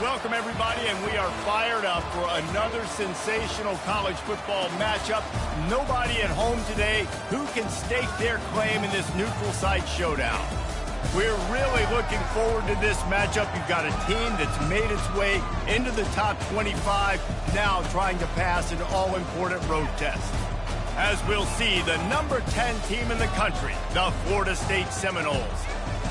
Welcome, everybody, and we are fired up for another sensational college football matchup. Nobody at home today who can stake their claim in this neutral site showdown. We're really looking forward to this matchup. You've got a team that's made its way into the top 25, now trying to pass an all-important road test. As we'll see, the number 10 team in the country, the Florida State Seminoles,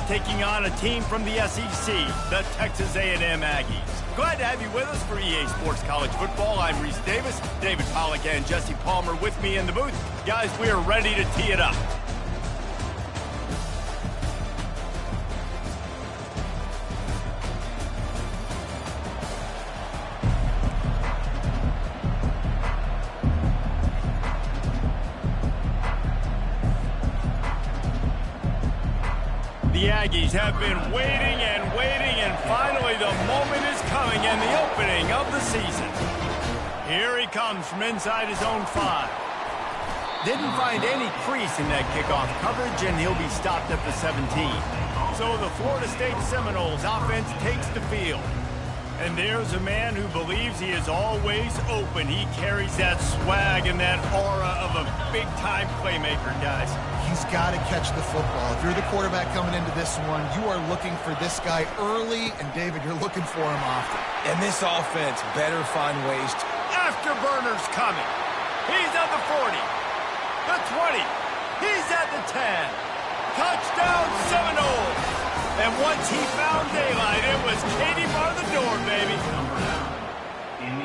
taking on a team from the SEC, the Texas A&M Aggies. Glad to have you with us for EA Sports College Football. I'm Reese Davis, David Pollack and Jesse Palmer with me in the booth. Guys, we are ready to tee it up. The Aggies have been waiting, and finally the moment is coming and the opening of the season. Here he comes from inside his own 5. Didn't find any crease in that kickoff coverage, and he'll be stopped at the 17. So the Florida State Seminoles offense takes the field. And there's a man who believes he is always open. He carries that swag and that aura of a big-time playmaker, guys. He's got to catch the football. If you're the quarterback coming into this one, you are looking for this guy early, and David, you're looking for him often. And this offense better find ways to... Afterburner's coming. He's at the 40, the 20. He's at the 10. Touchdown, Seminoles. And once he found daylight, it was Katie bar the door, baby.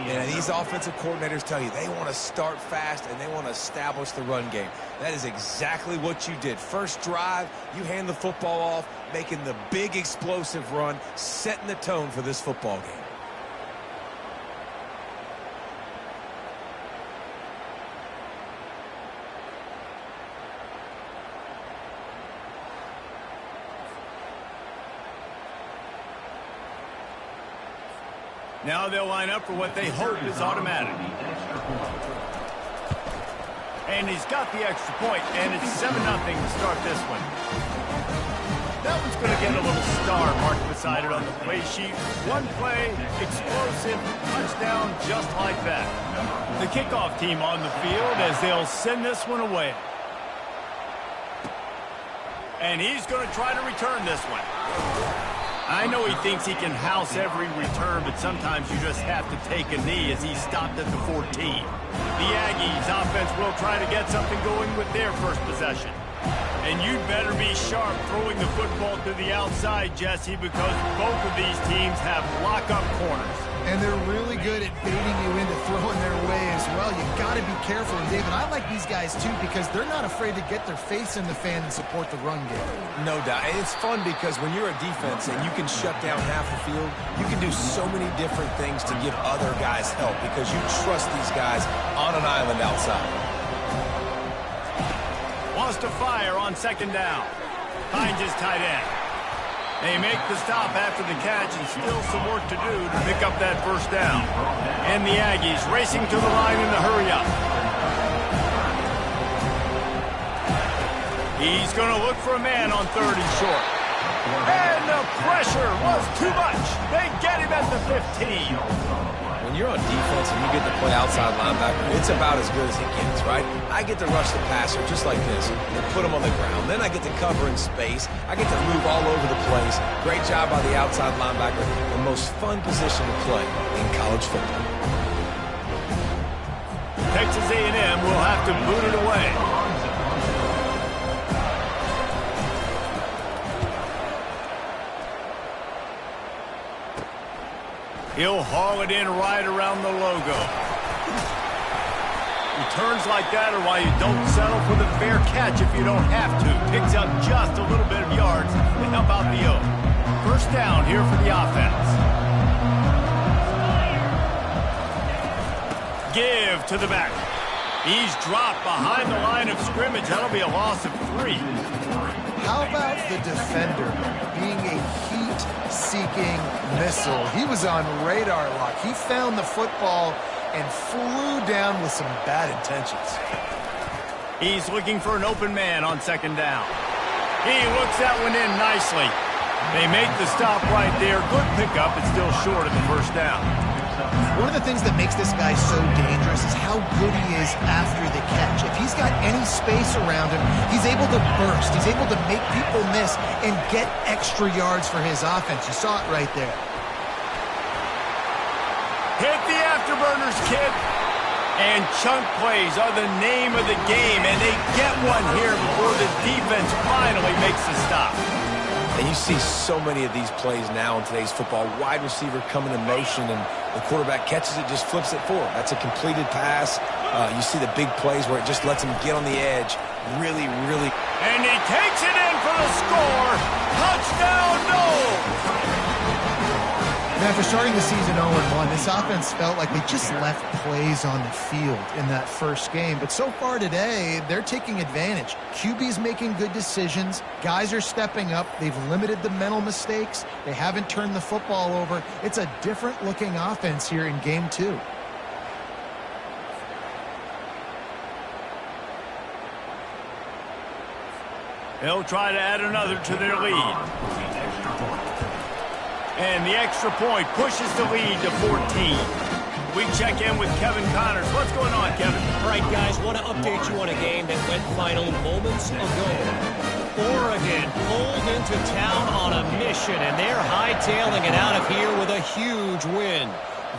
Yeah, these offensive coordinators tell you they want to start fast and they want to establish the run game. That is exactly what you did. First drive, you hand the football off, making the big explosive run, setting the tone for this football game. Now they'll line up for what they hope is automatic. And he's got the extra point, and it's 7-0 to start this one. That one's going to get a little star marked beside it on the play sheet. One play, explosive, touchdown, just like that. The kickoff team on the field as they'll send this one away. And he's going to try to return this one. I know he thinks he can house every return, but sometimes you just have to take a knee as he stopped at the 14. The Aggies offense will try to get something going with their first possession. And you'd better be sharp throwing the football to the outside, Jesse, because both of these teams have lock-up corners. And they're really good at baiting you into throwing their way as well. You got to be careful. And David, I like these guys too because they're not afraid to get their face in the fan and support the run game. No doubt. It's fun because when you're a defense and you can shut down half the field, you can do so many different things to give other guys help because you trust these guys on an island outside. Wants to fire on second down. Finds his tight end. They make the stop after the catch and still some work to do to pick up that first down. And the Aggies racing to the line in the hurry up. He's going to look for a man on 3rd and short. And the pressure was too much. They get him at the 15. When you're on defense and you get to play outside linebacker, it's about as good as it gets, right? I get to rush the passer just like this and put him on the ground. Then I get to cover in space. I get to move all over the place. Great job by the outside linebacker. The most fun position to play in college football. Texas A&M will have to boot it away. He'll haul it in right around the logo. Returns like that are why you don't settle for the fair catch if you don't have to. Picks up just a little bit of yards to help out the Oak. First down here for the offense. Give to the back. He's dropped behind the line of scrimmage. That'll be a loss of 3. How about the defender being a heat-seeking missile? He was on radar lock. He found the football and flew down with some bad intentions. He's looking for an open man on second down. He looks that one in nicely. They make the stop right there. Good pickup. It's still short of the first down. One of the things that makes this guy so dangerous is how good he is after the catch. If he's got any space around him, he's able to burst. He's able to make people miss and get extra yards for his offense. You saw it right there. Hit the afterburners, kid. And chunk plays are the name of the game, and they get one here before the defense finally makes the stop. And you see so many of these plays now in today's football. Wide receiver coming in motion, and the quarterback catches it, just flips it forward. That's a completed pass. You see the big plays where it just lets him get on the edge. Really, really. And he takes it in for the score. Touchdown, no! Now, after starting the season 0-1, this offense felt like they just left plays on the field in that first game. But so far today, they're taking advantage. QB's making good decisions. Guys are stepping up. They've limited the mental mistakes. They haven't turned the football over. It's a different-looking offense here in Game 2. They'll try to add another to their lead. And the extra point pushes the lead to 14. We check in with Kevin Connors. What's going on, Kevin? All right, guys, want to update you on a game that went final moments ago. Oregon pulled into town on a mission, and they're hightailing it out of here with a huge win.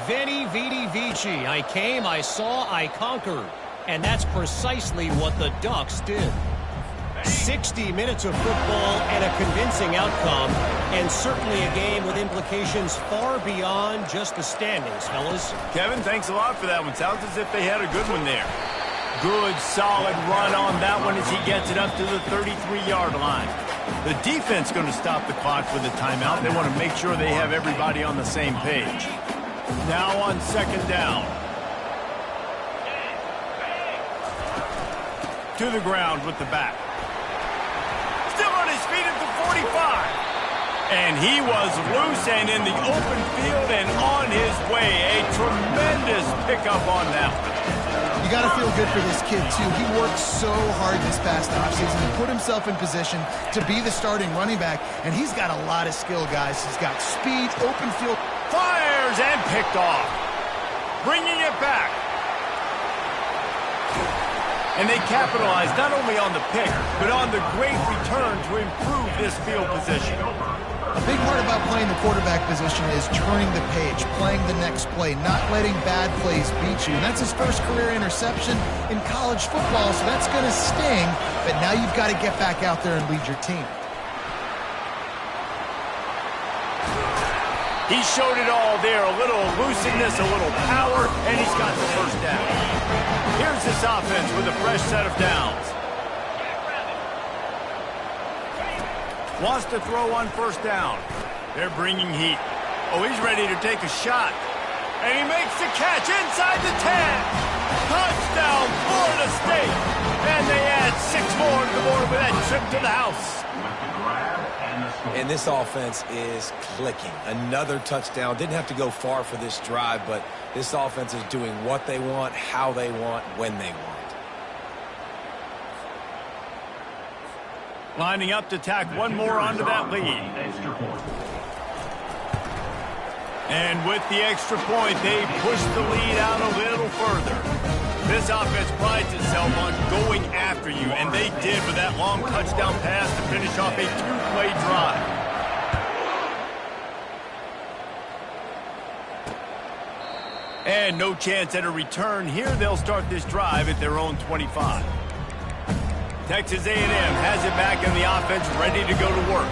Veni, Vidi, Vici. I came, I saw, I conquered. And that's precisely what the Ducks did. 60 minutes of football and a convincing outcome, and certainly a game with implications far beyond just the standings, fellas. Kevin, thanks a lot for that one. Sounds as if they had a good one there. Good, solid run on that one as he gets it up to the 33-yard line. The defense going to stop the clock with a timeout. They want to make sure they have everybody on the same page. Now on second down. To the ground with the back. Still on his feet at the 45. And he was loose and in the open field and on his way. A tremendous pickup on that one. You got to feel good for this kid, too. He worked so hard this past offseason to put himself in position to be the starting running back, and he's got a lot of skill, guys. He's got speed, open field. Fires and picked off. Bringing it back. And they capitalized not only on the pick, but on the great return to improve this field position. A big part about playing the quarterback position is turning the page, playing the next play, not letting bad plays beat you. And that's his first career interception in college football, so that's going to sting. But now you've got to get back out there and lead your team. He showed it all there, a little elusiveness, a little power, and he's got the first down. Here's this offense with a fresh set of downs. Wants to throw on first down. They're bringing heat. Oh, he's ready to take a shot. And he makes the catch inside the 10. Touchdown, Florida State. And they add 6 more to the board with that trip to the house. And this offense is clicking. Another touchdown. Didn't have to go far for this drive, but this offense is doing what they want, how they want, when they want. Lining up to tack one more onto that lead. And with the extra point, they push the lead out a little further. This offense prides itself on going after you, and they did with that long touchdown pass to finish off a 2-play drive. And no chance at a return here. They'll start this drive at their own 25. Texas A&M has it back in the offense, ready to go to work.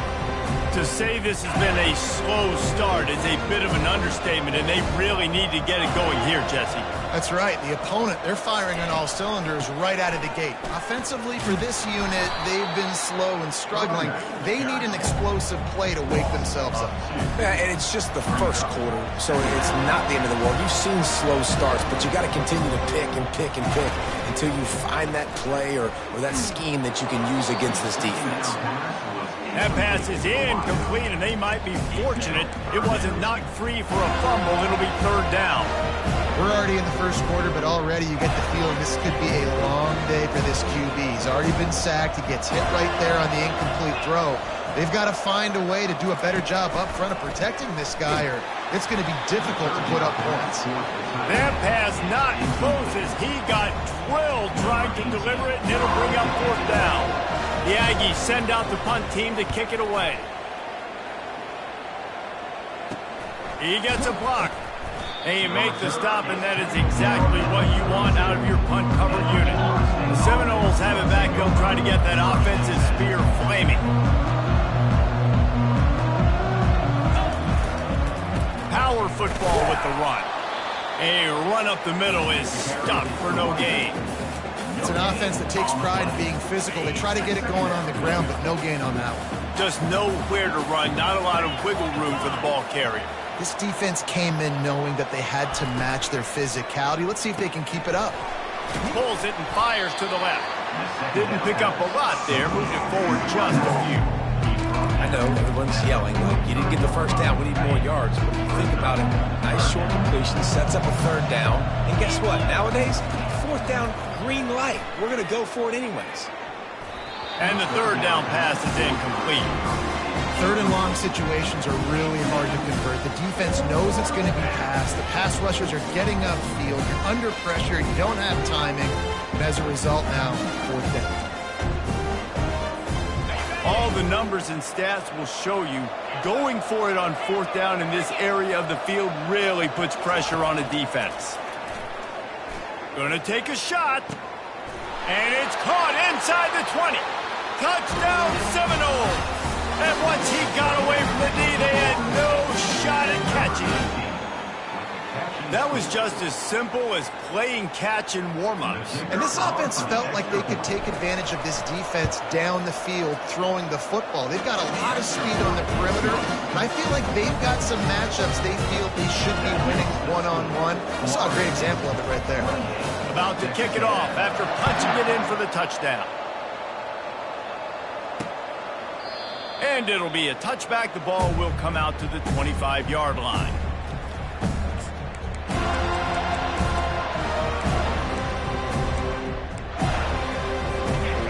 To say this has been a slow start is a bit of an understatement, and they really need to get it going here, Jesse. That's right. The opponent, they're firing on all cylinders right out of the gate. Offensively, for this unit, they've been slow and struggling. They need an explosive play to wake themselves up. Yeah, and it's just the first quarter, so it's not the end of the world. You've seen slow starts, but you got to continue to pick and pick and pick until you find that play or that scheme that you can use against this defense. That pass is incomplete, and they might be fortunate it wasn't knocked free for a fumble. It'll be third down. We're already in the first quarter, but already you get the feeling this could be a long day for this QB. He's already been sacked. He gets hit right there on the incomplete throw. They've got to find a way to do a better job up front of protecting this guy, or it's going to be difficult to put up points. That pass not close as he got drilled trying to deliver it, and it'll bring up 4th down. The Aggies send out the punt team to kick it away. He gets a block. And you make the stop, and that is exactly what you want out of your punt cover unit. The Seminoles have it back. They'll try to get that offensive spear flaming. Power football with the run. A run up the middle is stuffed for no gain. It's an offense that takes pride in being physical. They try to get it going on the ground, but no gain on that one. Just nowhere to run. Not a lot of wiggle room for the ball carrier. This defense came in knowing that they had to match their physicality. Let's see if they can keep it up. Pulls it and fires to the left. Didn't pick up a lot there. Moved it forward just a few. I know everyone's yelling, like, you didn't get the first down, we need more yards. But if you think about it, nice short completion, sets up a 3rd down. And guess what? Nowadays, 4th down, green light. We're going to go for it anyways. And the 3rd down pass is incomplete. 3rd and long situations are really hard to convert. The defense knows it's going to be passed. The pass rushers are getting upfield. You're under pressure. You don't have timing. And as a result now, 4th down. All the numbers and stats will show you going for it on 4th down in this area of the field really puts pressure on a defense. Gonna take a shot. And it's caught inside the 20. Touchdown Seminoles. And once he got away from the D, they had no shot at catching it. That was just as simple as playing catch in warm-ups. And this offense felt like they could take advantage of this defense down the field throwing the football. They've got a lot of speed on the perimeter, and I feel like they've got some matchups they feel they should be winning one-on-one. You saw a great example of it right there. About to kick it off after punching it in for the touchdown. And it'll be a touchback. The ball will come out to the 25-yard line.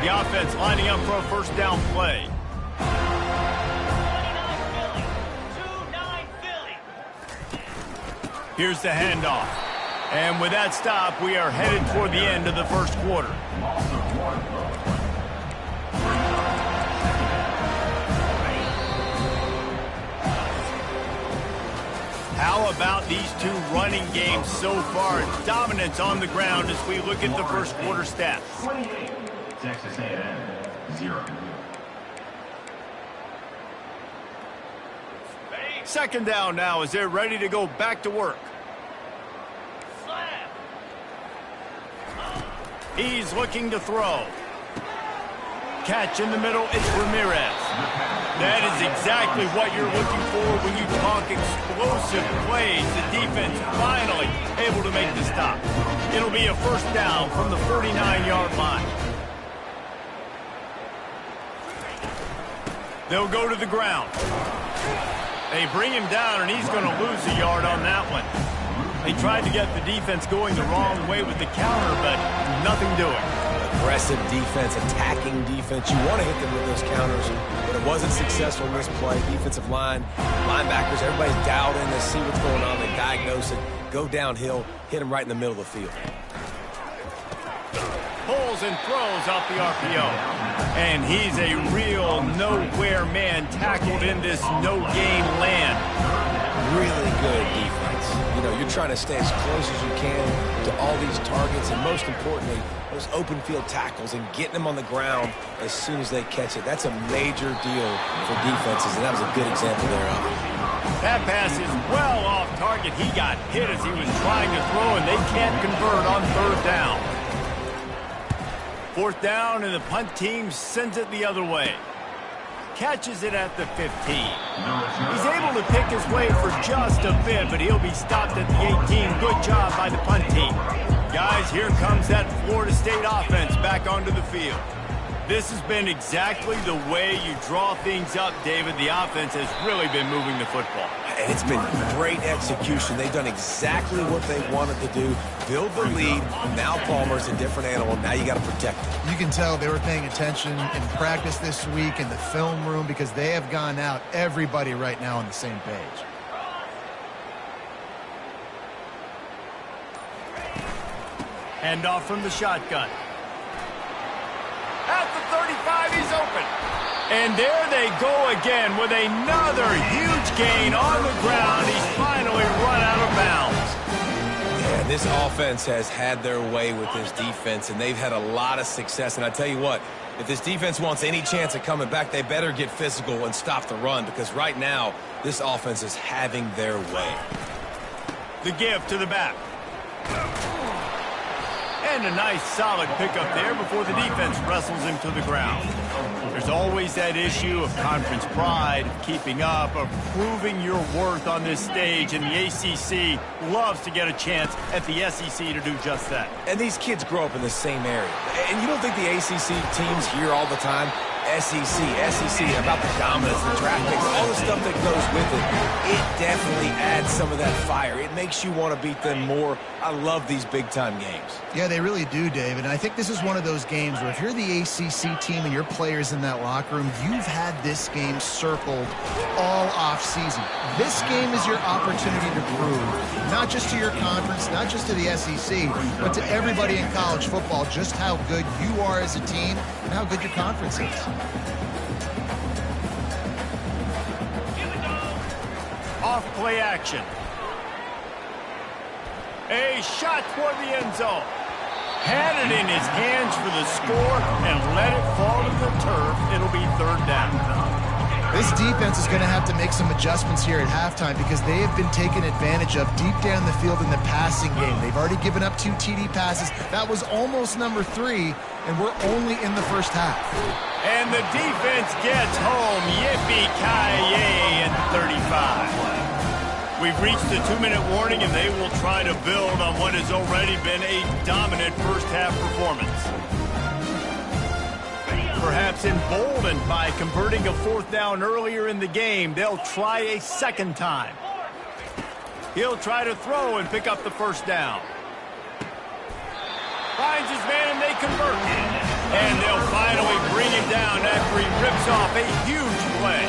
The offense lining up for a 1st down play. 2-9 Philly. Here's the handoff. And with that stop, we are headed toward the end of the 1st quarter. How about these two running games so far? Dominance on the ground as we look at the 1st quarter stats. 28, Texas A&M, 0. 2nd down now as they're ready to go back to work. He's looking to throw. Catch in the middle, it's Ramirez. That is exactly what you're looking for when you talk explosive plays. The defense finally able to make the stop. It'll be a 1st down from the 49-yard line. They'll go to the ground. They bring him down, and he's going to lose a yard on that one. They tried to get the defense going the wrong way with the counter, but nothing doing. Aggressive defense, attacking defense. You want to hit them with those counters, but it wasn't successful in this play. Defensive line, linebackers, everybody's dialed in. They see what's going on. They diagnose it, go downhill, hit them right in the middle of the field. Pulls and throws off the RPO. And he's a real nowhere man tackled in this no-gain land. Really good defense. You know, you're trying to stay as close as you can to all these targets, and most importantly, those open field tackles and getting them on the ground as soon as they catch it. That's a major deal for defenses, and that was a good example there of it. That pass is well off target. He got hit as he was trying to throw, and they can't convert on 3rd down. 4th down, and the punt team sends it the other way. Catches it at the 15. He's able to pick his way for just a bit, but he'll be stopped at the 18. Good job by the punt team. Guys, here comes that Florida State offense back onto the field. This has been exactly the way you draw things up, David. The offense has really been moving the football. And it's been great execution. They've done exactly what they wanted to do. Build the lead. Now Palmer's a different animal. Now you got to protect it. You can tell they were paying attention in practice this week in the film room because they have gone out, everybody right now on the same page. Handoff from the shotgun. At the 35, he's open. And there they go again with another huge gain on the ground. He's finally run out of bounds. Yeah, this offense has had their way with this defense, and they've had a lot of success. And I tell you what, if this defense wants any chance of coming back, they better get physical and stop the run, because right now, this offense is having their way. The give to the back. And a nice solid pickup there before the defense wrestles him to the ground. There's always that issue of conference pride, of keeping up, of proving your worth on this stage, and the ACC loves to get a chance at the SEC to do just that. And these kids grow up in the same area. And you don't think the ACC teams hear all the time, SEC, about the dominance, the draft picks, all the stuff that goes with it. It definitely adds some of that fire. It makes you want to beat them more. I love these big-time games. Yeah, they really do, David. And I think this is one of those games where if you're the ACC team and your players in that locker room, you've had this game circled all off-season. This game is your opportunity to prove, not just to your conference, not just to the SEC, but to everybody in college football, just how good you are as a team and how good your conference is. Off play action. A shot toward the end zone. Had it in his hands for the score and let it fall to the turf. It'll be third down. This defense is going to have to make some adjustments here at halftime because they have been taken advantage of deep down the field in the passing game. They've already given up 2 TD passes. That was almost number 3, and we're only in the first half. And the defense gets home. Yippee-ki-yay at 35. We've reached the 2-minute warning, and they will try to build on what has already been a dominant first-half performance. Perhaps emboldened by converting a 4th down earlier in the game, they'll try a second time. He'll try to throw and pick up the first down. Finds his man, and they convert. And they'll finally bring him down after he rips off a huge play.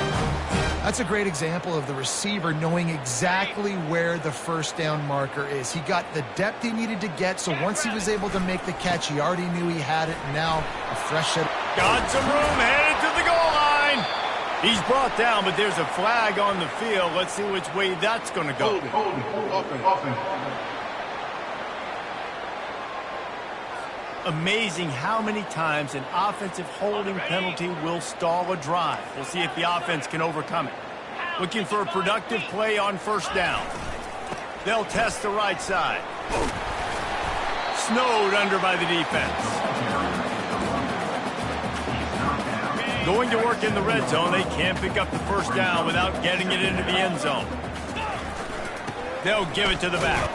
That's a great example of the receiver knowing exactly where the first down marker is. He got the depth he needed to get, so once he was able to make the catch, he already knew he had it, and now a fresh set. Got some room, headed to the goal line. He's brought down, but there's a flag on the field. Let's see which way that's going to go. Amazing how many times an offensive holding penalty will stall a drive. We'll see if the offense can overcome it. Looking for a productive play on first down. They'll test the right side. Snowed under by the defense. Going to work in the red zone. They can't pick up the first down without getting it into the end zone. They'll give it to the back.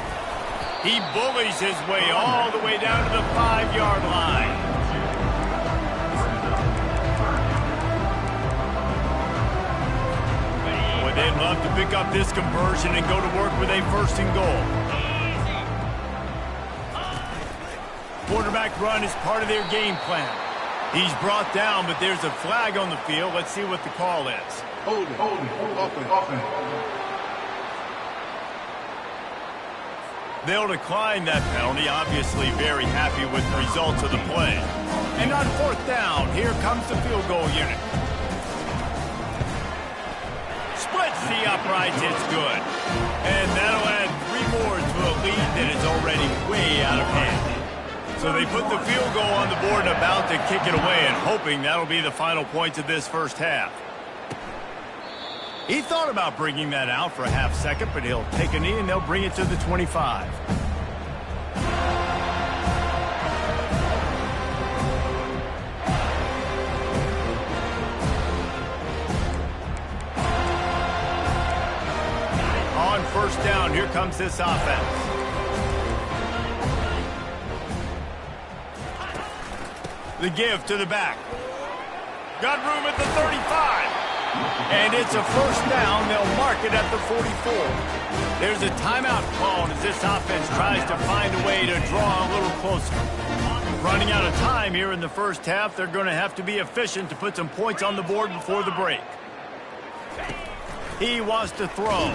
He bullies his way all the way down to the 5-yard line. Boy, they'd love to pick up this conversion and go to work with a 1st and goal. Quarterback run is part of their game plan. He's brought down, but there's a flag on the field. Let's see what the call is. Hold it. They'll decline that penalty, obviously very happy with the results of the play. And on 4th down, here comes the field goal unit. Splits the uprights, it's good. And that'll add 3 more to a lead that is already way out of hand. So they put the field goal on the board and about to kick it away, and hoping that'll be the final points of this first half. He thought about bringing that out for a half second, but he'll take a knee and they'll bring it to the 25. On first down, here comes this offense. The give to the back. Got room at the 35. And it's a first down. They'll mark it at the 44. There's a timeout called as this offense tries to find a way to draw a little closer. Running out of time here in the first half. They're going to have to be efficient to put some points on the board before the break. He wants to throw.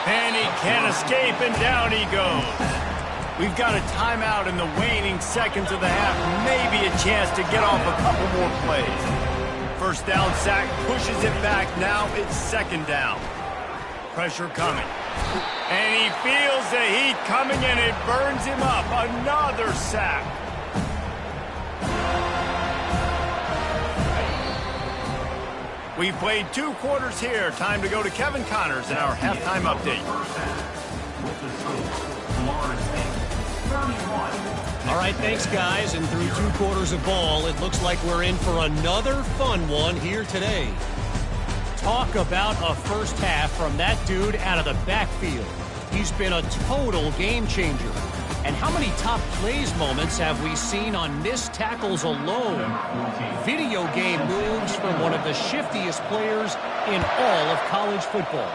And he can't escape, and down he goes. We've got a timeout in the waning seconds of the half. Maybe a chance to get off a couple more plays. First down sack pushes it back. Now it's second down. Pressure coming. And he feels the heat coming, and it burns him up. Another sack. We've played 2 quarters here. Time to go to Kevin Connors in our halftime update. All right, thanks, guys. And through 2 quarters of ball, it looks like we're in for another fun one here today. Talk about a first half from that dude out of the backfield. He's been a total game changer. And how many top plays moments have we seen on missed tackles alone? Video game moves from one of the shiftiest players in all of college football.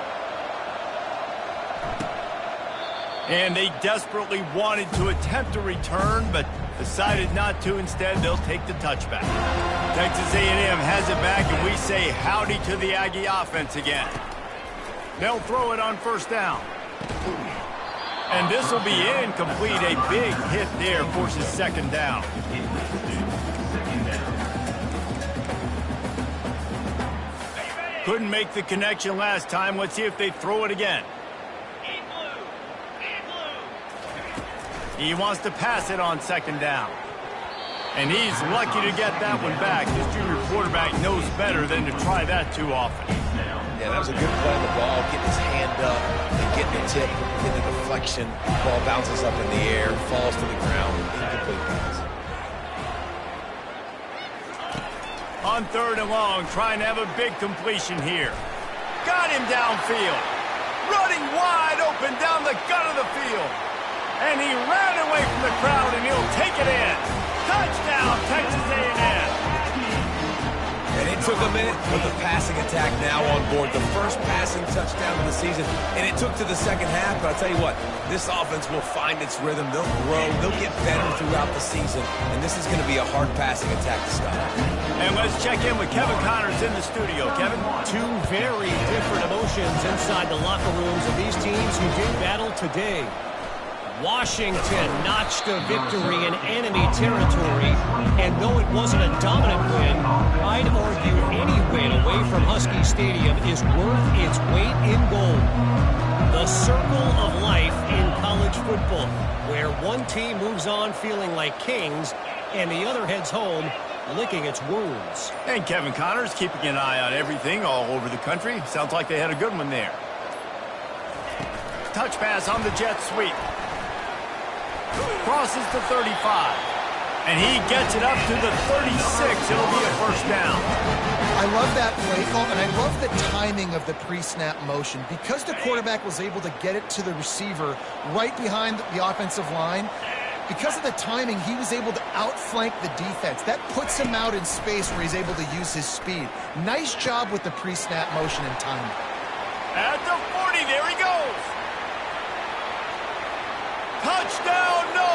And they desperately wanted to attempt a return, but decided not to. Instead, they'll take the touchback. Texas A&M has it back, and we say howdy to the Aggie offense again. They'll throw it on first down. And this will be incomplete. A big hit there forces second down. Couldn't make the connection last time. Let's see if they throw it again. He wants to pass it on second down. And he's lucky to get that one back. This junior quarterback knows better than to try that too often. Yeah, that was a good play on the ball, getting his hand up and getting the tip, getting the deflection. Ball bounces up in the air, falls to the ground. Incomplete pass. On third and long, trying to have a big completion here. Got him downfield. Running wide open down the gut of the field. And he ran away from the crowd, and he'll take it in. Touchdown, Texas A&M. And it took a minute, but the passing attack now on board. The first passing touchdown of the season, and it took to the second half. But I'll tell you what, this offense will find its rhythm. They'll grow. They'll get better throughout the season. And this is going to be a hard passing attack to stop. And let's check in with Kevin Connors in the studio. Kevin? 2 very different emotions inside the locker rooms of these teams who did battle today. Washington notched a victory in enemy territory, and though it wasn't a dominant win, I'd argue any win away from Husky Stadium is worth its weight in gold. The circle of life in college football, where one team moves on feeling like kings, and the other heads home licking its wounds. And Kevin Connors keeping an eye on everything all over the country. Sounds like they had a good one there. Touch pass on the jet sweep. Crosses the 35. And he gets it up to the 36. It'll be a first down. I love that play call, and I love the timing of the pre-snap motion. Because the quarterback was able to get it to the receiver right behind the offensive line, because of the timing, he was able to outflank the defense. That puts him out in space where he's able to use his speed. Nice job with the pre-snap motion and timing. At the 40, there he goes. Touchdown, no!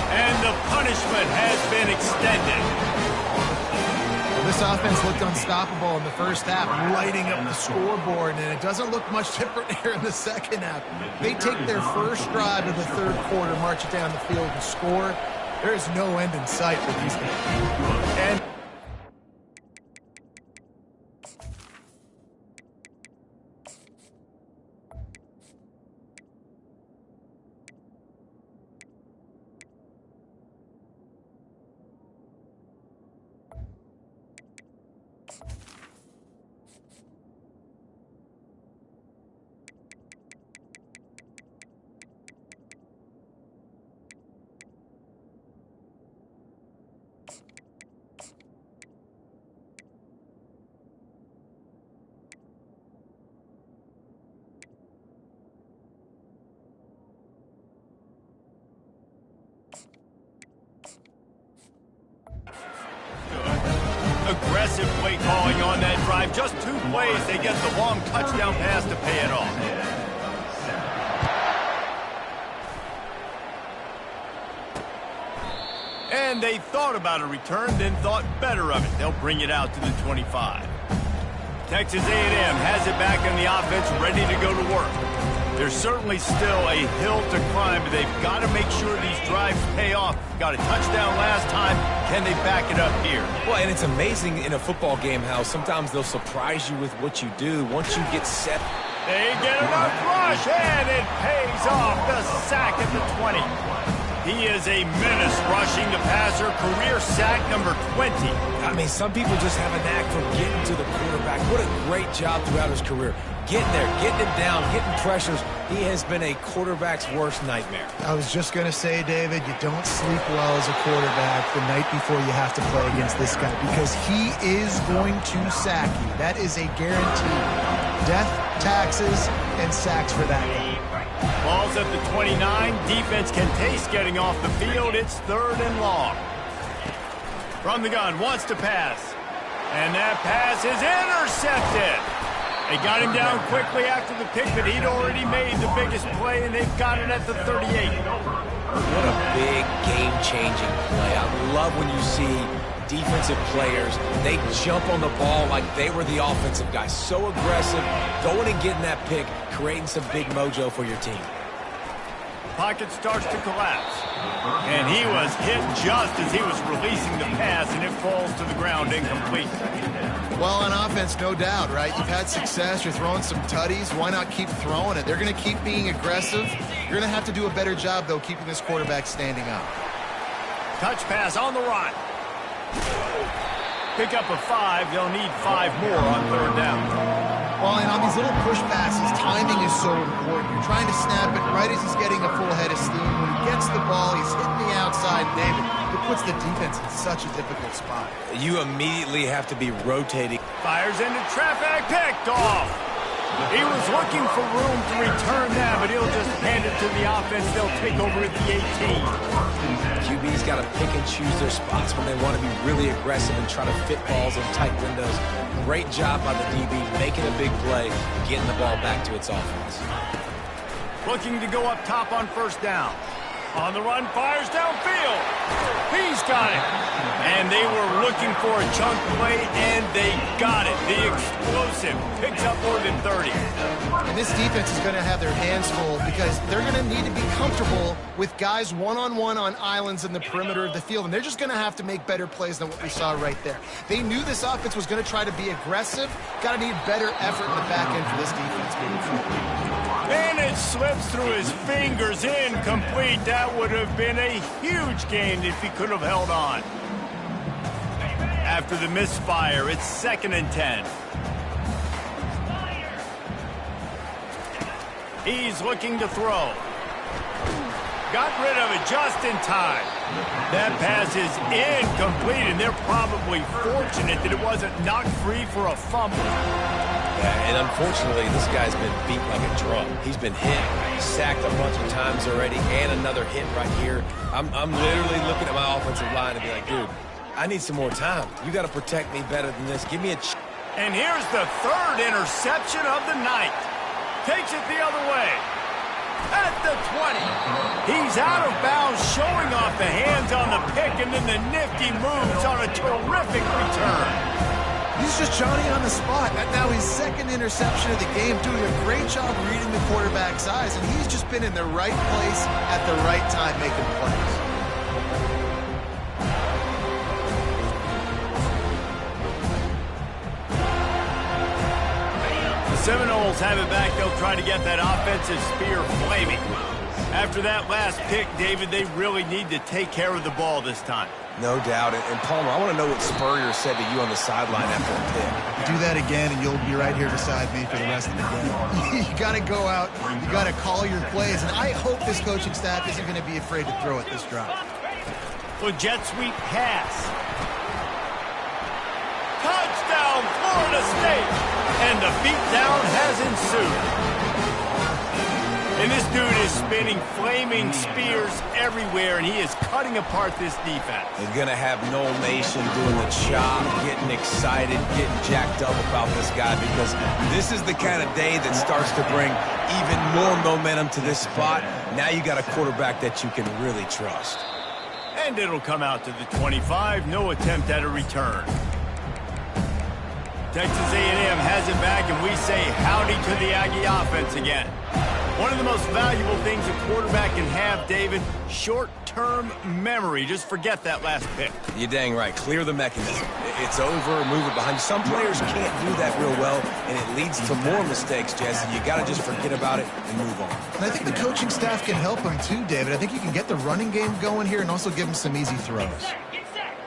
And the punishment has been extended. Well, this offense looked unstoppable in the first half, lighting up the scoreboard, and it doesn't look much different here in the second half. They take their first drive of the third quarter, march it down the field and score. There is no end in sight for these guys. And aggressive play calling on that drive. Just 2 plays, they get the long touchdown pass to pay it off. And they thought about a return, then thought better of it. They'll bring it out to the 25. Texas A&M has it back on the offense, ready to go to work. There's certainly still a hill to climb, but they've got to make sure these drives pay off. Got a touchdown last time. Can they back it up here? Well, and it's amazing in a football game how sometimes they'll surprise you with what you do once you get set. They get enough rush, and it pays off. The sack at the 20. He is a menace rushing the passer. Career sack number 20. I mean, some people just have a knack for getting to the quarterback. What a great job throughout his career. Getting there, getting him down, getting pressures. He has been a quarterback's worst nightmare. I was just going to say, David, you don't sleep well as a quarterback the night before you have to play against this guy because he is going to sack you. That is a guarantee. Death, taxes, and sacks for that guy. Ball's at the 29. Defense can taste getting off the field. It's 3rd and long. From the gun, wants to pass. And that pass is intercepted. They got him down quickly after the pick, but he'd already made the biggest play, and they've got it at the 38. What a big game-changing play. I love when you see defensive players, they jump on the ball like they were the offensive guy. So aggressive, going and getting that pick, creating some big mojo for your team. Pocket starts to collapse. And he was hit just as he was releasing the pass, and it falls to the ground incomplete. Well, on offense, no doubt, right? You've had success. You're throwing some tutties. Why not keep throwing it? They're going to keep being aggressive. You're going to have to do a better job, though, keeping this quarterback standing up. Touch pass on the run. Pick up a 5. They'll need 5 more on 3rd down. Well, and on these little push passes, timing is so important. You're trying to snap it right as he's getting a full head of steam. When he gets the ball, he's hitting the outside. David, it puts the defense in such a difficult spot. You immediately have to be rotating. Fires into traffic, picked off. He was looking for room to return that, but he'll just hand it to the offense. They'll take over at the 18. QB's got to pick and choose their spots when they want to be really aggressive and try to fit balls in tight windows. Great job by the DB, making a big play, getting the ball back to its offense. Looking to go up top on 1st down. On the run, fires downfield. He's got it. And they were looking for a chunk play, and they got it. The explosive picks up more than 30. And this defense is going to have their hands full because they're going to need to be comfortable with guys one-on-one on islands in the perimeter of the field. And they're just going to have to make better plays than what we saw right there. They knew this offense was going to try to be aggressive. Got to need better effort in the back end for this defense moving forward. And it slips through his fingers, incomplete. That would have been a huge gain if he could have held on. After the misfire, it's 2nd and 10. He's looking to throw. Got rid of it just in time. That pass is incomplete, and they're probably fortunate that it wasn't knocked free for a fumble. Yeah, and unfortunately, this guy's been beat like a drum. He's been hit, sacked a bunch of times already, and another hit right here. I'm literally looking at my offensive line and be like, dude, I need some more time. You got to protect me better than this. Give me a And here's the 3rd interception of the night. Takes it the other way. At the 20. He's out of bounds, showing off the hands on the pick, and then the nifty moves on a terrific return. He's just Johnny on the spot. Now his 2nd interception of the game, doing a great job reading the quarterback's eyes, and he's just been in the right place at the right time making plays. The Seminoles have it back. They'll try to get that offensive spear flaming. After that last pick, David, they really need to take care of the ball this time. No doubt. And Palmer, I want to know what Spurrier said to you on the sideline after a pick. Do that again, and you'll be right here beside me for the rest of the game. You got to go out. You got to call your plays, and I hope this coaching staff isn't going to be afraid to throw it this drive. Well, jet sweep pass. Touchdown, Florida State. And the beatdown has ensued. And this dude is spinning flaming spears everywhere, and he is cutting apart this defense. They're going to have Noel Nation doing the chop, getting excited, getting jacked up about this guy, because this is the kind of day that starts to bring even more momentum to this spot. Now you got a quarterback that you can really trust. And it'll come out to the 25. No attempt at a return. Texas A&M has it back, and we say howdy to the Aggie offense again. One of the most valuable things a quarterback can have, David, short-term memory. Just forget that last pick. You're dang right. Clear the mechanism. It's over, move it behind you. Some players can't do that real well, and it leads to more mistakes, Jesse. You got to just forget about it and move on. And I think the coaching staff can help him too, David. I think you can get the running game going here and also give him some easy throws. Get set.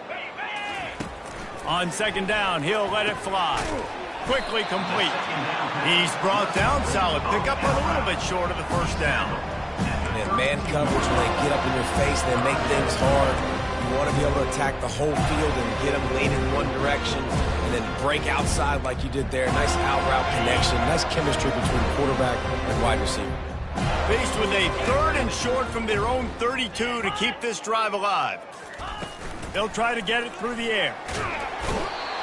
Ready, ready. On second down, he'll let it fly. Quickly complete. He's brought down. Solid pickup, but a little bit short of the first down. And man coverage, when they get up in your face, they make things hard. You want to be able to attack the whole field and get them leaning in one direction and then break outside like you did there. Nice out route connection. Nice chemistry between quarterback and wide receiver. Faced with a 3rd and short from their own 32 to keep this drive alive. They'll try to get it through the air.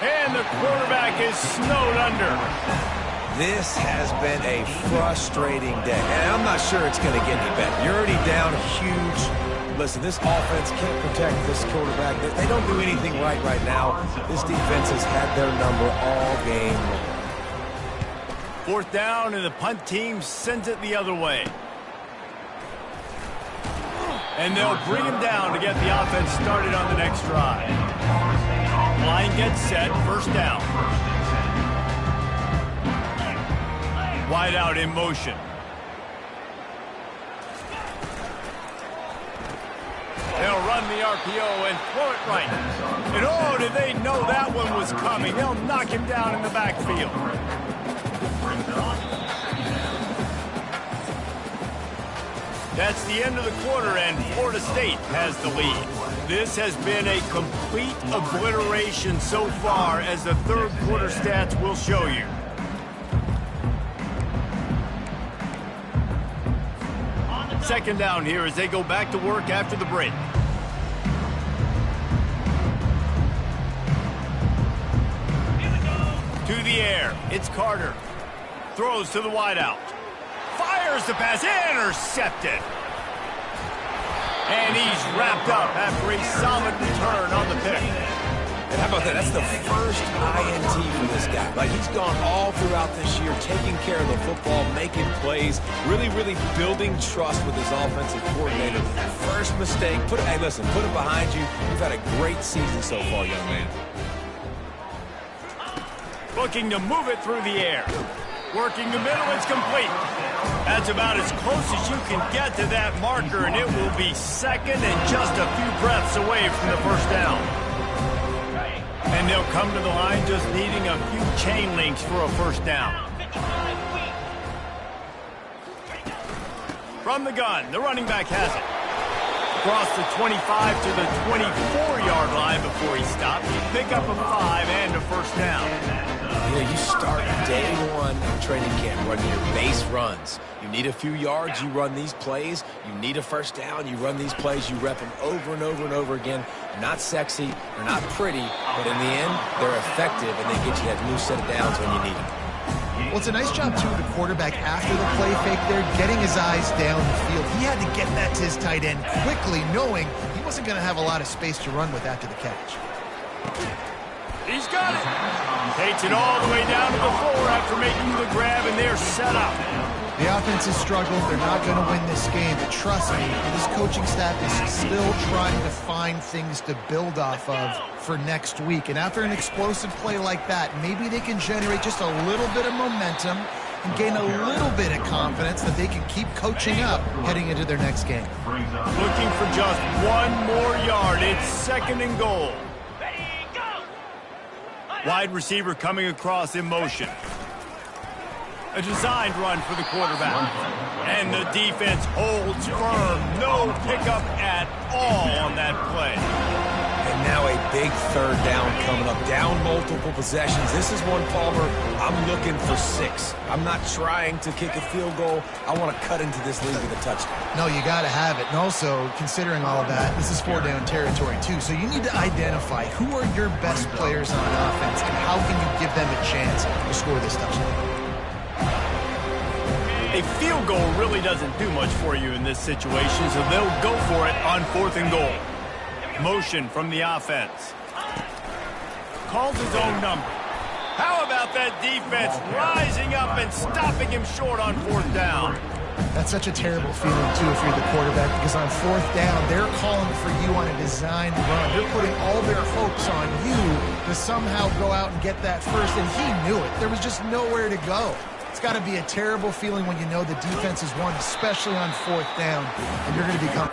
And the quarterback is snowed under. This has been a frustrating day, and I'm not sure it's going to get any better. You're already down huge. Listen, this offense can't protect this quarterback. They don't do anything right now. This defense has had their number all game long. 4th down, and the punt team sends it the other way. And they'll bring him down to get the offense started on the next drive. Line gets set, 1st down. Wide out in motion. They'll run the RPO and throw it right. And oh, did they know that one was coming? They'll knock him down in the backfield. That's the end of the quarter, and Florida State has the lead. This has been a complete obliteration so far, as the 3rd quarter stats will show you. Second down here as they go back to work after the break. To the air, it's Carter. Throws to the wideout. Fires the pass, intercepted. And he's wrapped up after a solid return on the pick. And how about that? That's the first INT for this guy. Like, he's gone all throughout this year, taking care of the football, making plays, really building trust with his offensive coordinator. First mistake, hey, listen, put it behind you. You've had a great season so far, young man. Looking to move it through the air. Working the middle, it's complete. That's about as close as you can get to that marker, and it will be second and just a few breaths away from the 1st down. And they'll come to the line just needing a few chain links for a 1st down. From the gun, the running back has it. Across the 25 to the 24-yard line before he stopped. Pick up a 5 and a 1st down. You know, you start day one of training camp running your base runs. You need a few yards, you run these plays. You need a 1st down, you run these plays. You rep them over and over and over again. They're not sexy, they're not pretty, but in the end, they're effective, and they get you that new set of downs when you need them. Well, it's a nice job, too, of the quarterback after the play fake there, getting his eyes down the field. He had to get that to his tight end quickly, knowing he wasn't going to have a lot of space to run with after the catch. He's got it. Takes it all the way down to the floor after making the grab, and they're set up. The offense has struggled. They're not going to win this game, but trust me, this coaching staff is still trying to find things to build off of for next week. And after an explosive play like that, maybe they can generate just a little bit of momentum and gain a little bit of confidence that they can keep coaching up heading into their next game. Looking for just 1 more yard. It's 2nd and goal. Wide receiver coming across in motion. A designed run for the quarterback. And the defense holds firm. No pickup at all on that play. And now a big third down coming up, down multiple possessions. This is one, Palmer, I'm looking for 6. I'm not trying to kick a field goal. I want to cut into this lead with a touchdown. No, you got to have it. And also, considering all of that, this is 4-down territory too. So you need to identify who are your best players on offense and how can you give them a chance to score this touchdown. A field goal really doesn't do much for you in this situation, so they'll go for it on 4th and goal. Motion from the offense. Calls his own number. How about that defense rising up and stopping him short on 4th down? That's such a terrible feeling, too, if you're the quarterback, because on 4th down, they're calling for you on a designed run. They're putting all their hopes on you to somehow go out and get that first, and he knew it. There was just nowhere to go. It's got to be a terrible feeling when you know the defense is won, especially on 4th down, and you're going to become...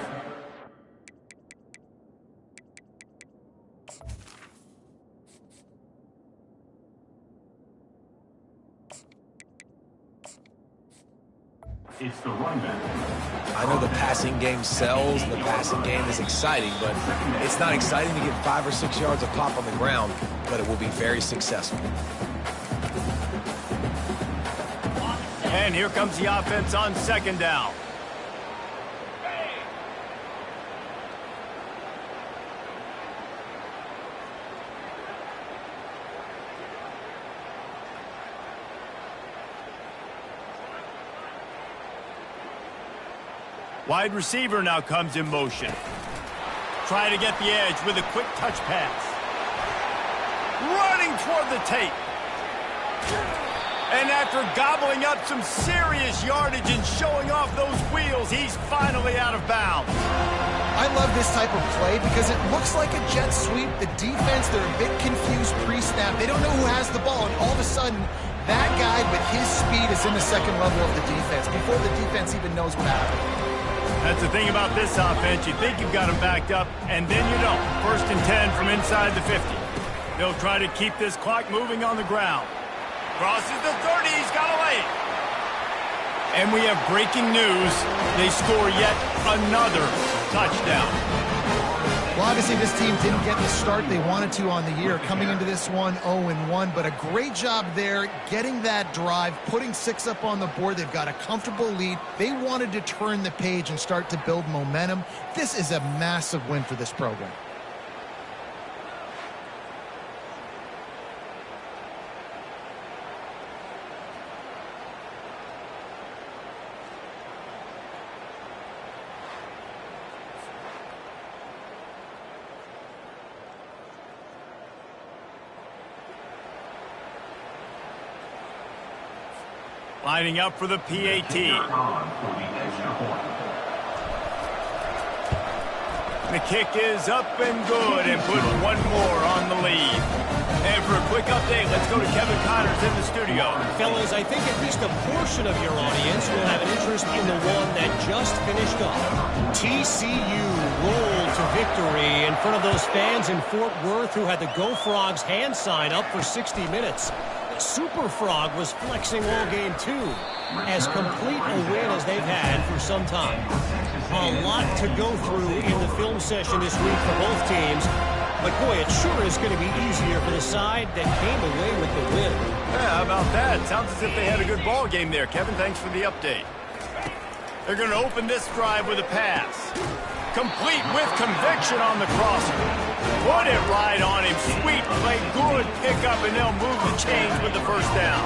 It's the runback. I know the passing game sells, and the passing game is exciting, but it's not exciting to get 5 or 6 yards of pop on the ground, but it will be very successful. And here comes the offense on 2nd down. Wide receiver now comes in motion. Trying to get the edge with a quick touch pass. Running toward the tape. And after gobbling up some serious yardage and showing off those wheels, he's finally out of bounds. I love this type of play because it looks like a jet sweep. The defense, they're a bit confused pre-snap. They don't know who has the ball, and all of a sudden, that guy with his speed is in the second level of the defense before the defense even knows what happened. That's the thing about this offense. You think you've got him backed up, and then you don't. 1st and 10 from inside the 50. They'll try to keep this clock moving on the ground. Crosses the 30, he's got a lane. And we have breaking news. They score yet another touchdown. Well, obviously this team didn't get the start they wanted to on the year, coming into this one 0-1, but a great job there getting that drive, putting 6 up on the board. They've got a comfortable lead. They wanted to turn the page and start to build momentum. This is a massive win for this program. Lining up for the PAT. The kick is up and good and put one more on the lead. And for a quick update, let's go to Kevin Connors in the studio. Fellas, I think at least a portion of your audience will have an interest in the one that just finished up. TCU rolled to victory in front of those fans in Fort Worth who had the Go Frogs hand sign up for 60 minutes. Super Frog was flexing all game too, as complete a win as they've had for some time. A lot to go through in the film session this week for both teams, but boy, it sure is going to be easier for the side that came away with the win. Yeah, how about that? Sounds as if they had a good ball game there. Kevin, thanks for the update. They're going to open this drive with a pass. Complete with conviction on the crosser. Put it right on him. Sweet play, good pickup, and they'll move the chains with the first down.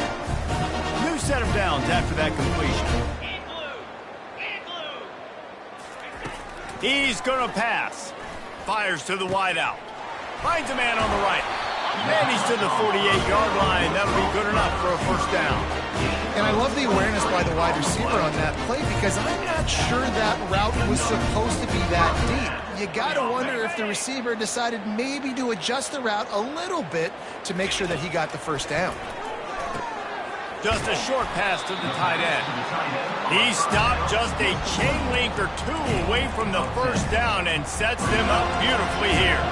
New set of downs after that completion. He's going to pass. Fires to the wideout. Finds a man on the right. And he's to the 48-yard line. That'll be good enough for a first down. And I love the awareness by the wide receiver on that play because I'm not sure that route was supposed to be that deep. You got to wonder if the receiver decided maybe to adjust the route a little bit to make sure that he got the first down. Just a short pass to the tight end. He stopped just a chain link or two away from the first down and sets them up beautifully here.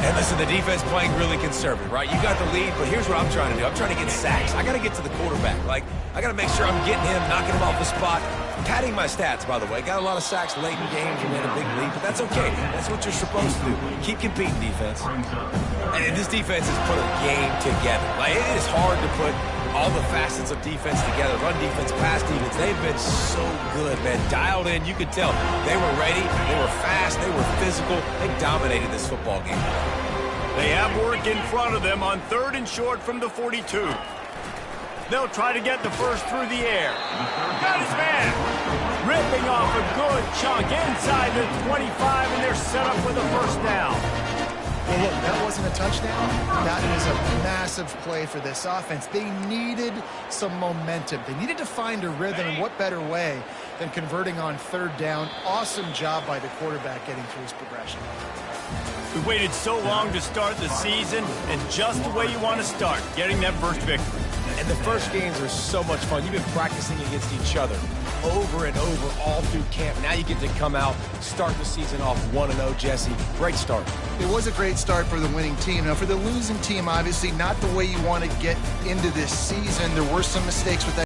And listen, the defense playing really conservative, right? You got the lead, but here's what I'm trying to do. I'm trying to get sacks. I got to get to the quarterback. Like, I got to make sure I'm getting him, knocking him off the spot. Padding my stats, by the way. Got a lot of sacks late in games and made a big lead, but that's okay. That's what you're supposed to do. Keep competing, defense. And this defense has put a game together. Like, it is hard to put all the facets of defense together. Run defense, pass defense. They've been so good, man. Dialed in. You could tell they were ready. They were fast. They were physical. They dominated this football game. They have work in front of them on 3rd and short from the 42. They'll try to get the first through the air. Got his man. Ripping off a good chunk inside the 25, and they're set up with a first down. Well, look, that wasn't a touchdown. That is a massive play for this offense. They needed some momentum. They needed to find a rhythm, and what better way than converting on 3rd down. Awesome job by the quarterback getting through his progression. We waited so long to start the season, and just the way you want to start, getting that first victory. And the first games are so much fun. You've been practicing against each other over and over all through camp. Now you get to come out, start the season off 1-0, Jesse. Great start. It was a great start for the winning team. Now, for the losing team, obviously not the way you want to get into this season. There were some mistakes with that.